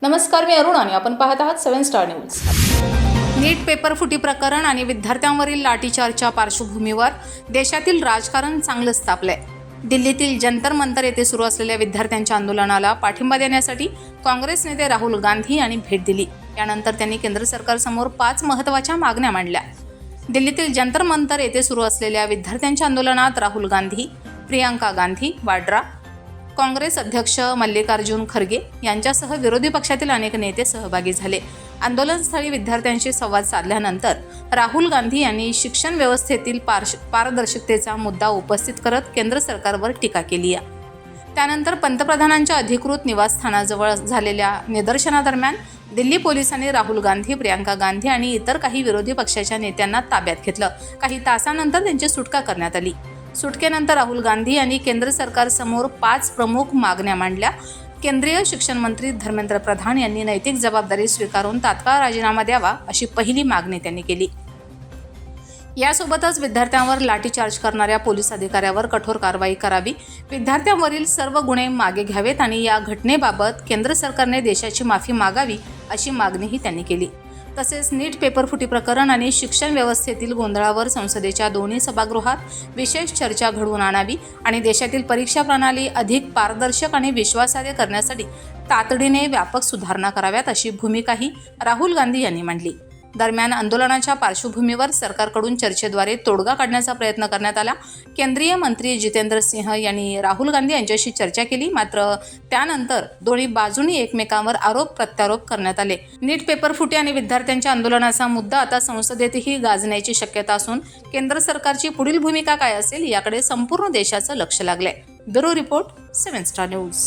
नमस्कार, मी अरुण आणि आपण पाहत आहात 7 स्टार न्यूज। नीट पेपर फुटी प्रकरण आणि विद्यार्थ्यांवरील लाठीचार्जच्या पार्श्वभूमीवर देशातील राजकारण चांगलंच तापलंय। दिल्लीतील जंतर मंतर येथे सुरू असलेल्या विद्यार्थ्यांच्या आंदोलनाला पाठिंबा देण्यासाठी काँग्रेस नेते राहुल गांधी यांनी भेट दिली। यानंतर त्यांनी केंद्र सरकारसमोर 5 महत्त्वाच्या मागण्या मांडल्या। दिल्लीतील जंतर मंतर येथे सुरू असलेल्या विद्यार्थ्यांच्या आंदोलनात राहुल गांधी, प्रियंका गांधी वाड्रा, काँग्रेस अध्यक्ष मल्लिकार्जुन खरगे यांच्यासह विरोधी पक्षातील अनेक नेते सहभागी झाले। आंदोलनस्थळी विद्यार्थ्यांशी संवाद साधल्यानंतर राहुल गांधी यांनी शिक्षण व्यवस्थेतील पारदर्शकतेचा मुद्दा उपस्थित करत केंद्र सरकारवर टीका केली आहे। त्यानंतर पंतप्रधानांच्या अधिकृत निवासस्थानाजवळ झालेल्या निदर्शनादरम्यान दिल्ली पोलिसांनी राहुल गांधी, प्रियंका गांधी आणि इतर काही विरोधी पक्षाच्या नेत्यांना ताब्यात घेतलं। काही तासानंतर त्यांची सुटका करण्यात आली। सुटकेनंतर राहुल गांधी यांनी केंद्र सरकारसमोर 5 प्रमुख मागण्या मांडल्या। केंद्रीय शिक्षण मंत्री धर्मेंद्र प्रधान यांनी नैतिक जबाबदारी स्वीकारून तात्काळ राजीनामा द्यावा अशी पहिली मागणी त्यांनी केली। यासोबतच विद्यार्थ्यांवर लाठीचार्ज करणाऱ्या पोलीस अधिकाऱ्यावर कठोर कारवाई करावी, विद्यार्थ्यांवरील सर्व गुन्हे मागे घ्यावेत आणि या घटनेबाबत केंद्र सरकारने देशाची माफी मागावी अशी मागणीही त्यांनी केली। तसेच नीट पेपर फुटी प्रकरण आणि शिक्षण व्यवस्थेतील गोंधळावर संसदेच्या दोन्ही सभागृहात विशेष चर्चा घडवून आणावी आणि देशातील परीक्षा प्रणाली अधिक पारदर्शक आणि विश्वासार्ह करण्यासाठी तातडीने व्यापक सुधारणा कराव्यात अशी भूमिकाही राहुल गांधी यांनी मांडली। दरम्यान आंदोलनाच्या पार्श्वभूमीवर सरकारकडून चर्चेद्वारे तोडगा काढण्याचा प्रयत्न करण्यात आला। केंद्रीय मंत्री जितेंद्र सिंह यांनी राहुल गांधी यांच्याशी चर्चा केली, मात्र त्यानंतर दोन्ही बाजूंनी एकमेकांवर आरोप प्रत्यारोप करण्यात आले। नीट पेपर फुटी आणि विद्यार्थ्यांच्या आंदोलनाचा मुद्दा आता संसदेतही गाजण्याची शक्यता असून केंद्र सरकारची पुढील भूमिका काय असेल याकडे संपूर्ण देशाचं लक्ष लागलंय। Bureau report 7 star news.